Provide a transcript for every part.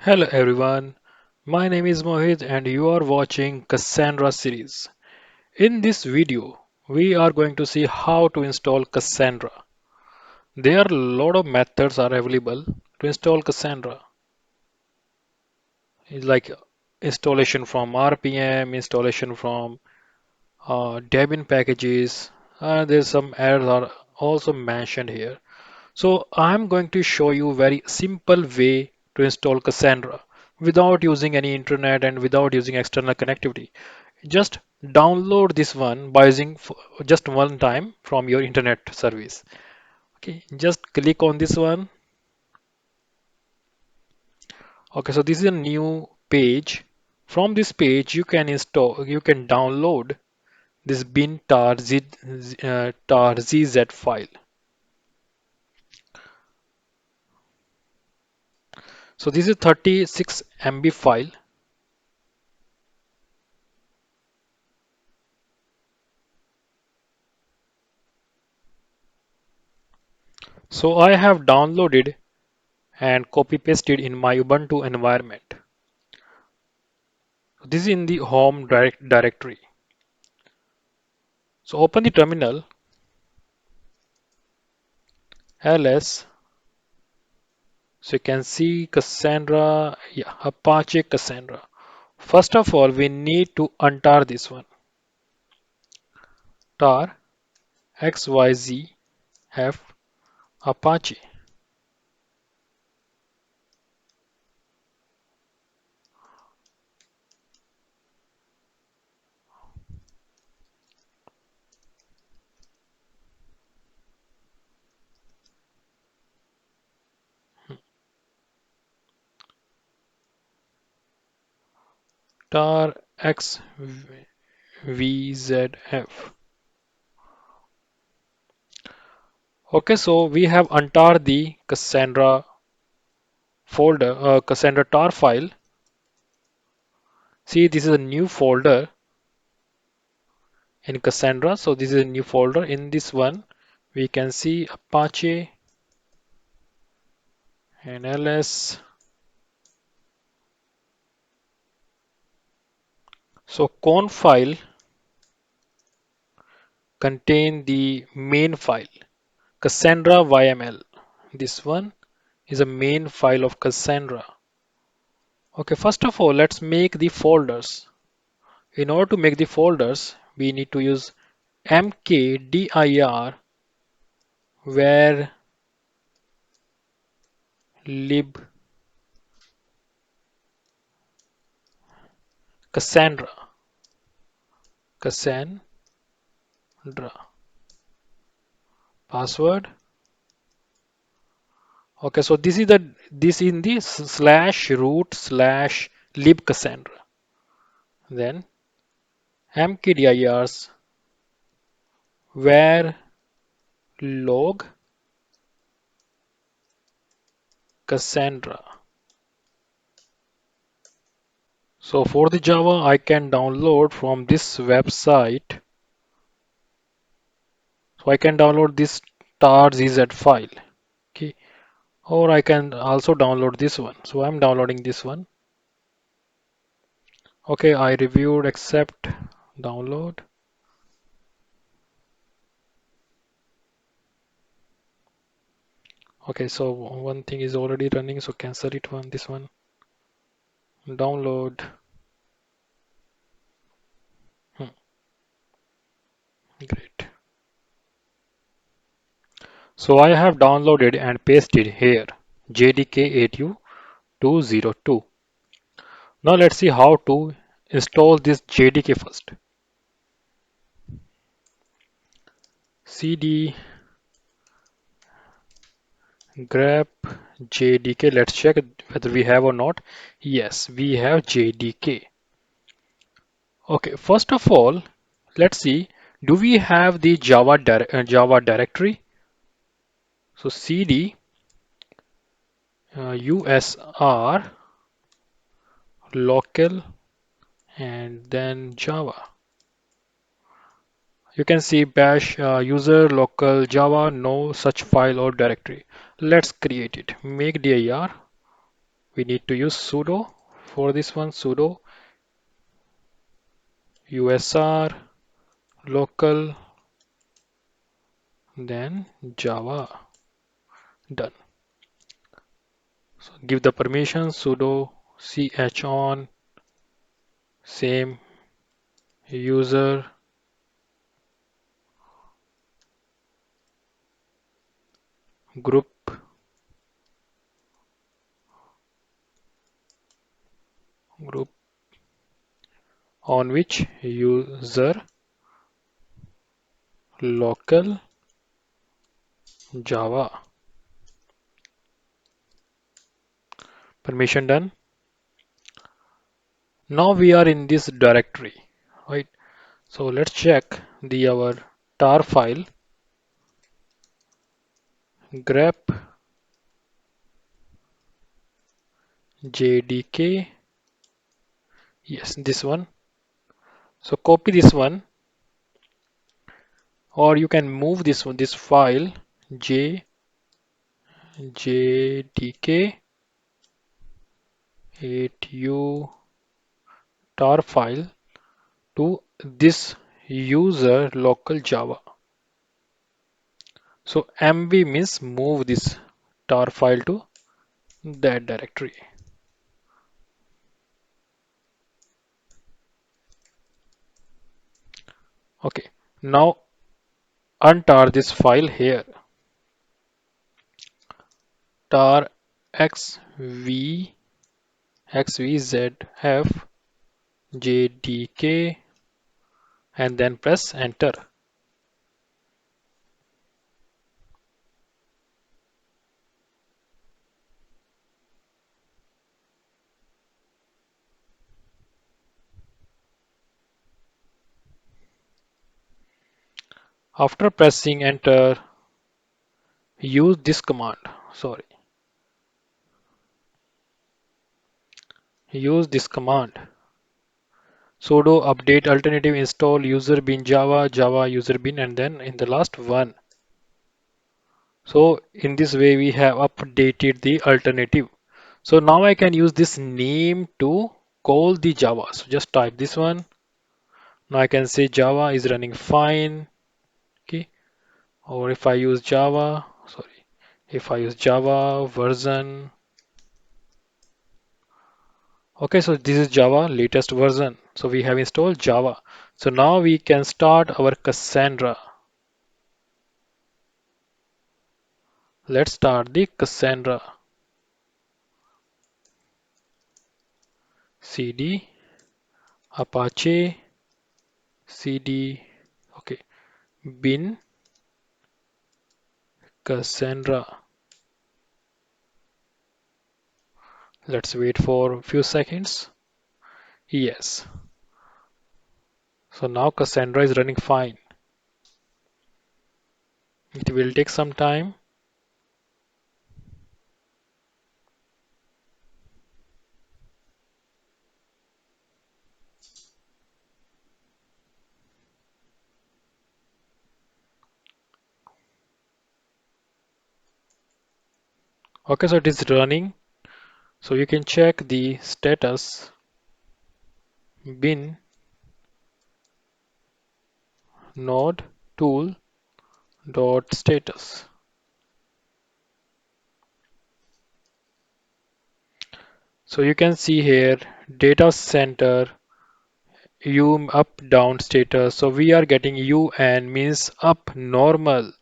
Hello everyone, my name is Mohit and you are watching Cassandra series. In this video, we are going to see how to install Cassandra. There are a lot of methods are available to install Cassandra. It's like installation from RPM, installation from Debian packages, and there's some errors are also mentioned here. So I'm going to show you very simple way to install Cassandra without using any internet and without using external connectivity. Just download this one by using just one time from your internet service. Okay, just click on this one. Okay, so this is a new page. From this page, you can download this bin tar zz file. So this is 36 MB file. So I have downloaded and copy pasted in my Ubuntu environment. This is in the home directory. So open the terminal, ls. So you can see Cassandra, yeah, Apache Cassandra. First of all, we need to untar this one. tar xyz f Apache. tar xvzf. Okay, so we have untar the Cassandra folder, Cassandra tar file. See, this is a new folder in Cassandra. So this is a new folder. In this one, we can see Apache and ls. So conf file contain the main file, Cassandra YML. This one is a main file of Cassandra. Okay, first of all, let's make the folders. In order to make the folders, we need to use mkdir where lib Cassandra. Cassandra. Password. Okay, so this in the slash root slash lib Cassandra. Then mkdirs where log Cassandra. So for the Java, I can download from this website. So I can download this tar.zz file. Okay, or I can also download this one. So I'm downloading this one. Okay, I reviewed, accept, download. Okay, so one thing is already running, so cancel it one, this one. Download. Hmm, great. So I have downloaded and pasted here JDK8202. Now let's see how to install this JDK first. CD grep JDK. Let's check whether we have or not. Yes, we have JDK. Okay, first of all, let's see, do we have the Java directory? So cd usr local and then Java. You can see bash user local Java, no such file or directory. Let's create it. Make dir We need to use sudo for this one. Sudo usr local, then Java. Done. So give the permission sudo chon same user group group on which user local Java. Permission done. Now we are in this directory, right? So let's check the our tar file grep jdk. Yes, this one. So copy this one, or you can move this one, this file jdk 8u tar file to this user local Java. So mv means move this tar file to that directory. Okay, now untar this file here. Tar xv xvzf jdk and then press enter. After pressing enter, use this command. Sorry, use this command. Sudo update alternative install user bin Java, Java user bin, and then in the last one. So in this way we have updated the alternative. So now I can use this name to call the Java. So just type this one. Now I can say Java is running fine. Okay. Or if I use Java, sorry, if I use Java version. Okay, so this is Java latest version. So we have installed Java. So now we can start our Cassandra. Let's start the Cassandra. cd apache cd, okay, bin Cassandra. Let's wait for a few seconds. Yes. So now Cassandra is running fine. It will take some time. Okay, so it is running. So you can check the status bin node tool dot status. So you can see here data center U up down status. So we are getting UN means up normal.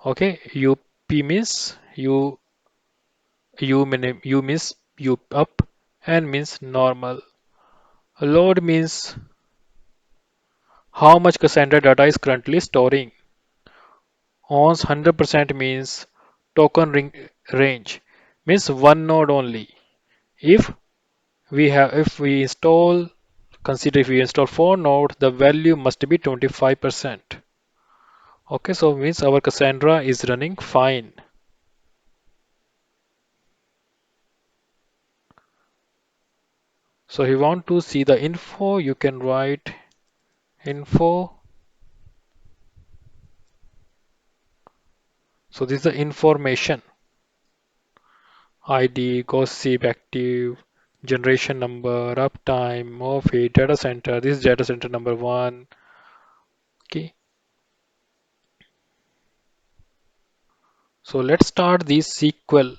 Okay, UP means U means U up and means normal. Load means how much Cassandra data is currently storing. ONS 100% means token range means one node only. If if we install, consider if we install 4 nodes, the value must be 25%. Okay, so means our Cassandra is running fine. So if you want to see the info, you can write info. So this is the information. ID, gossip, active, generation number, uptime, Moffitt, data center. This is data center number one. Okay, so let's start the SQL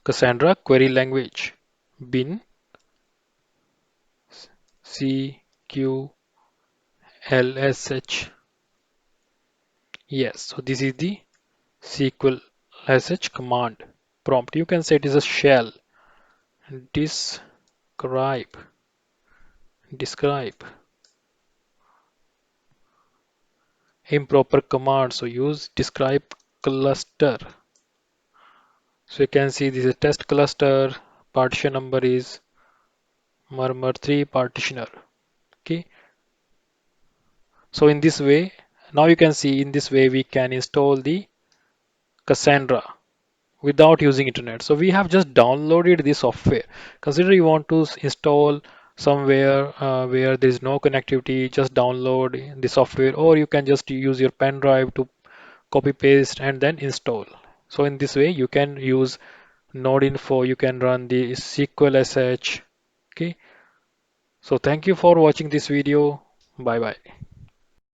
Cassandra query language. Bin CQLSH. Yes, so this is the SQL sh command prompt. You can say it is a shell. Describe, describe improper command. So use describe cluster. So you can see this is test cluster. Partition number is murmur3 partitioner. Okay. So in this way, now you can see in this way we can install the Cassandra without using internet. So we have just downloaded the software. Consider you want to install somewhere where there is no connectivity, just download the software, or you can just use your pen drive to copy paste and then install. So in this way you can use node info, you can run the SQL sh. Okay. So thank you for watching this video. Bye bye.